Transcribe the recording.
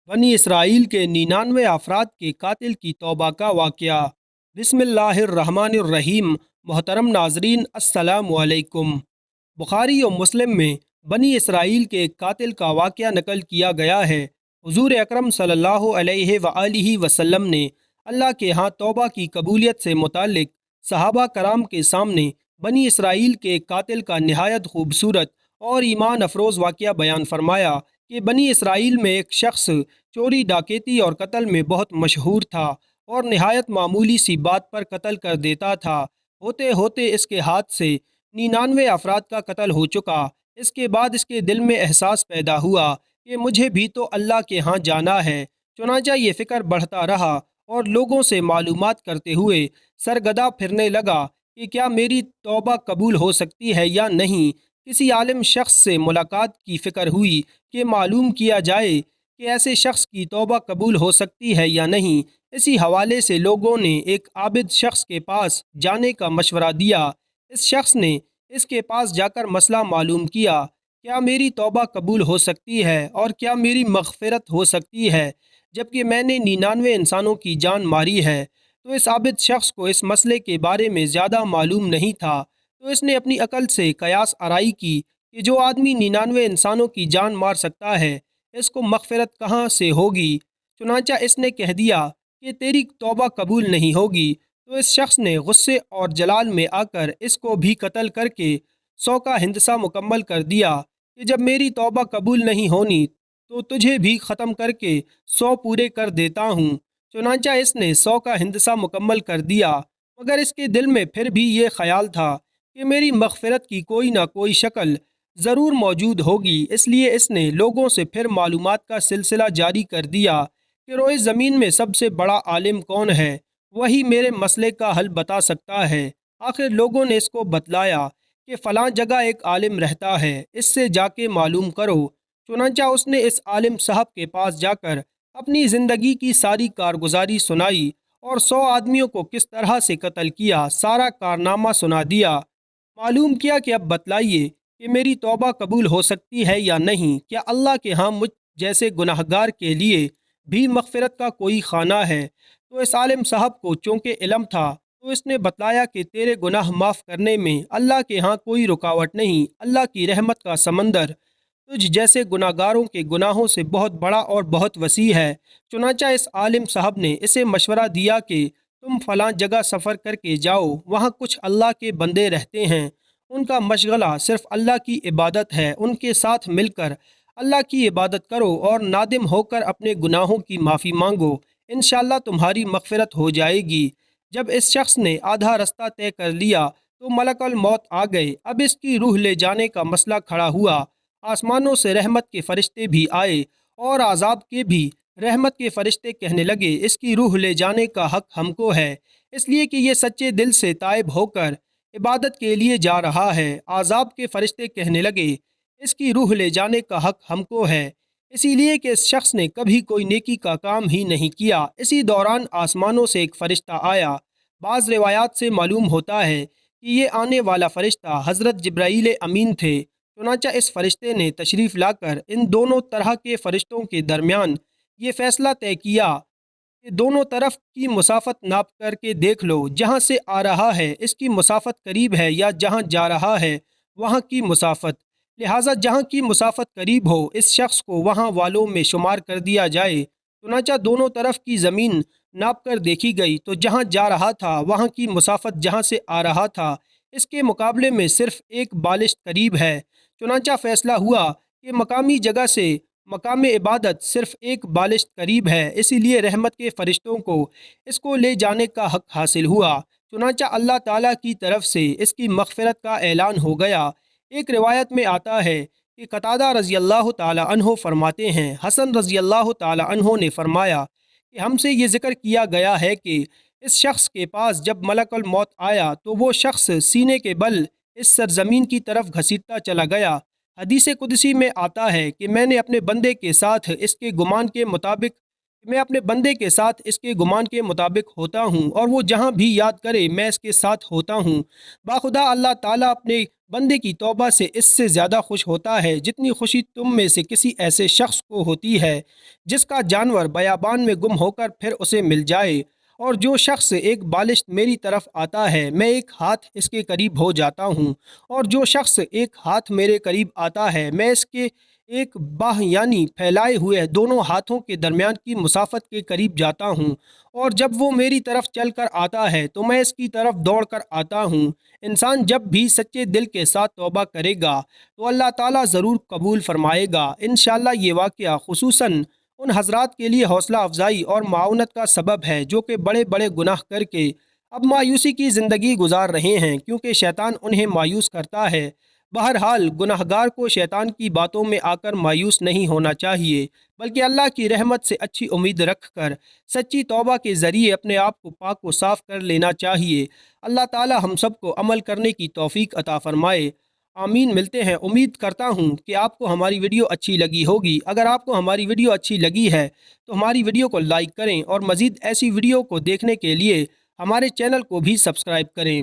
بنی اسرائیل کے 99 افراد کے قاتل کی توبہ کا واقعہ۔ بسم اللہ الرحمن الرحیم۔ محترم ناظرین السلام علیکم۔ بخاری و مسلم میں بنی اسرائیل کے ایک قاتل کا واقعہ نقل کیا گیا ہے۔ حضور اکرم صلی اللہ علیہ وآلہ وسلم نے اللہ کے ہاں توبہ کی قبولیت سے متعلق صحابہ کرام کے سامنے بنی اسرائیل کے ایک قاتل کا نہایت خوبصورت اور ایمان افروز واقعہ بیان فرمایا کہ بنی اسرائیل میں ایک شخص چوری، ڈاکیتی اور قتل میں بہت مشہور تھا اور نہایت معمولی سی بات پر قتل کر دیتا تھا۔ ہوتے ہوتے اس کے ہاتھ سے 99 افراد کا قتل ہو چکا۔ اس کے بعد اس کے دل میں احساس پیدا ہوا کہ مجھے بھی تو اللہ کے ہاں جانا ہے۔ چنانچہ یہ فکر بڑھتا رہا اور لوگوں سے معلومات کرتے ہوئے سرگردہ پھرنے لگا کہ کیا میری توبہ قبول ہو سکتی ہے یا نہیں۔ کسی عالم شخص سے ملاقات کی فکر ہوئی کہ معلوم کیا جائے کہ ایسے شخص کی توبہ قبول ہو سکتی ہے یا نہیں۔ اسی حوالے سے لوگوں نے ایک عابد شخص کے پاس جانے کا مشورہ دیا۔ اس شخص نے اس کے پاس جا کر مسئلہ معلوم کیا، کیا میری توبہ قبول ہو سکتی ہے اور کیا میری مغفرت ہو سکتی ہے جبکہ میں نے 99 انسانوں کی جان ماری ہے۔ تو اس عابد شخص کو اس مسئلے کے بارے میں زیادہ معلوم نہیں تھا، تو اس نے اپنی عقل سے قیاس آرائی کی کہ جو آدمی 99 انسانوں کی جان مار سکتا ہے، اس کو مغفرت کہاں سے ہوگی۔ چنانچہ اس نے کہہ دیا کہ تیری توبہ قبول نہیں ہوگی۔ تو اس شخص نے غصے اور جلال میں آ کر اس کو بھی قتل کر کے 100 کا ہندسہ مکمل کر دیا کہ جب میری توبہ قبول نہیں ہونی تو تجھے بھی ختم کر کے 100 پورے کر دیتا ہوں۔ چنانچہ اس نے 100 کا ہندسہ مکمل کر دیا، مگر اس کے دل میں پھر بھی یہ خیال تھا کہ میری مغفرت کی کوئی نہ کوئی شکل ضرور موجود ہوگی۔ اس لیے اس نے لوگوں سے پھر معلومات کا سلسلہ جاری کر دیا کہ روئے زمین میں سب سے بڑا عالم کون ہے، وہی میرے مسئلے کا حل بتا سکتا ہے۔ آخر لوگوں نے اس کو بتلایا کہ فلاں جگہ ایک عالم رہتا ہے، اس سے جا کے معلوم کرو۔ چنانچہ اس نے اس عالم صاحب کے پاس جا کر اپنی زندگی کی ساری کارگزاری سنائی اور 100 آدمیوں کو کس طرح سے قتل کیا، سارا کارنامہ سنا دیا۔ معلوم کیا کہ اب بتلائیے کہ میری توبہ قبول ہو سکتی ہے یا نہیں، کیا اللہ کے ہاں مجھ جیسے گناہگار کے لیے بھی مغفرت کا کوئی خانہ ہے۔ تو اس عالم صاحب کو چونکہ علم تھا تو اس نے بتلایا کہ تیرے گناہ معاف کرنے میں اللہ کے ہاں کوئی رکاوٹ نہیں، اللہ کی رحمت کا سمندر تجھ جیسے گناہگاروں کے گناہوں سے بہت بڑا اور بہت وسیع ہے۔ چنانچہ اس عالم صاحب نے اسے مشورہ دیا کہ تم فلاں جگہ سفر کر کے جاؤ، وہاں کچھ اللہ کے بندے رہتے ہیں، ان کا مشغلہ صرف اللہ کی عبادت ہے، ان کے ساتھ مل کر اللہ کی عبادت کرو اور نادم ہو کر اپنے گناہوں کی معافی مانگو، انشاءاللہ تمہاری مغفرت ہو جائے گی۔ جب اس شخص نے آدھا رستہ طے کر لیا تو ملک الموت آ گئے۔ اب اس کی روح لے جانے کا مسئلہ کھڑا ہوا۔ آسمانوں سے رحمت کے فرشتے بھی آئے اور عذاب کے بھی رحمت کے فرشتے کہنے لگے اس کی روح لے جانے کا حق ہم کو ہے، اس لیے کہ یہ سچے دل سے تائب ہو کر عبادت کے لیے جا رہا ہے۔ عذاب کے فرشتے کہنے لگے اس کی روح لے جانے کا حق ہم کو ہے، اسی لیے کہ اس شخص نے کبھی کوئی نیکی کا کام ہی نہیں کیا۔ اسی دوران آسمانوں سے ایک فرشتہ آیا۔ بعض روایات سے معلوم ہوتا ہے کہ یہ آنے والا فرشتہ حضرت جبرائیل امین تھے۔ چنانچہ اس فرشتے نے تشریف لا کر ان دونوں طرح کے فرشتوں کے درمیان یہ فیصلہ طے کیا کہ دونوں طرف کی مسافت ناپ کر کے دیکھ لو، جہاں سے آ رہا ہے اس کی مسافت قریب ہے یا جہاں جا رہا ہے وہاں کی مسافت، لہٰذا جہاں کی مسافت قریب ہو اس شخص کو وہاں والوں میں شمار کر دیا جائے۔ چنانچہ دونوں طرف کی زمین ناپ کر دیکھی گئی تو جہاں جا رہا تھا وہاں کی مسافت جہاں سے آ رہا تھا اس کے مقابلے میں صرف ایک بالشت قریب ہے۔ چنانچہ فیصلہ ہوا کہ مقامی جگہ سے مقام عبادت صرف ایک بالشت قریب ہے، اسی لیے رحمت کے فرشتوں کو اس کو لے جانے کا حق حاصل ہوا۔ چنانچہ اللہ تعالیٰ کی طرف سے اس کی مغفرت کا اعلان ہو گیا۔ ایک روایت میں آتا ہے کہ قتادہ رضی اللہ تعالی عنہ فرماتے ہیں، حسن رضی اللہ تعالی عنہ نے فرمایا کہ ہم سے یہ ذکر کیا گیا ہے کہ اس شخص کے پاس جب ملک الموت آیا تو وہ شخص سینے کے بل اس سرزمین کی طرف گھسیٹتا چلا گیا۔ حدیث قدسی میں آتا ہے کہ میں نے اپنے بندے کے ساتھ اس کے گمان کے مطابق میں اپنے بندے کے ساتھ اس کے گمان کے مطابق ہوتا ہوں اور وہ جہاں بھی یاد کرے میں اس کے ساتھ ہوتا ہوں۔ باخدا اللہ تعالیٰ اپنے بندے کی توبہ سے اس سے زیادہ خوش ہوتا ہے جتنی خوشی تم میں سے کسی ایسے شخص کو ہوتی ہے جس کا جانور بیابان میں گم ہو کر پھر اسے مل جائے، اور جو شخص ایک بالشت میری طرف آتا ہے میں ایک ہاتھ اس کے قریب ہو جاتا ہوں، اور جو شخص ایک ہاتھ میرے قریب آتا ہے میں اس کے ایک باہ یعنی پھیلائے ہوئے دونوں ہاتھوں کے درمیان کی مسافت کے قریب جاتا ہوں، اور جب وہ میری طرف چل کر آتا ہے تو میں اس کی طرف دوڑ کر آتا ہوں۔ انسان جب بھی سچے دل کے ساتھ توبہ کرے گا تو اللہ تعالیٰ ضرور قبول فرمائے گا۔ انشاءاللہ یہ واقعہ خصوصاً ان حضرات کے لیے حوصلہ افزائی اور معاونت کا سبب ہے جو کہ بڑے بڑے گناہ کر کے اب مایوسی کی زندگی گزار رہے ہیں، کیونکہ شیطان انہیں مایوس کرتا ہے۔ بہرحال گناہگار کو شیطان کی باتوں میں آ کر مایوس نہیں ہونا چاہیے، بلکہ اللہ کی رحمت سے اچھی امید رکھ کر سچی توبہ کے ذریعے اپنے آپ کو پاک و صاف کر لینا چاہیے۔ اللہ تعالی ہم سب کو عمل کرنے کی توفیق عطا فرمائے، آمین۔ ملتے ہیں، امید کرتا ہوں کہ آپ کو ہماری ویڈیو اچھی لگی ہوگی۔ اگر آپ کو ہماری ویڈیو اچھی لگی ہے تو ہماری ویڈیو کو لائک کریں اور مزید ایسی ویڈیو کو دیکھنے کے لیے ہمارے چینل کو بھی سبسکرائب کریں۔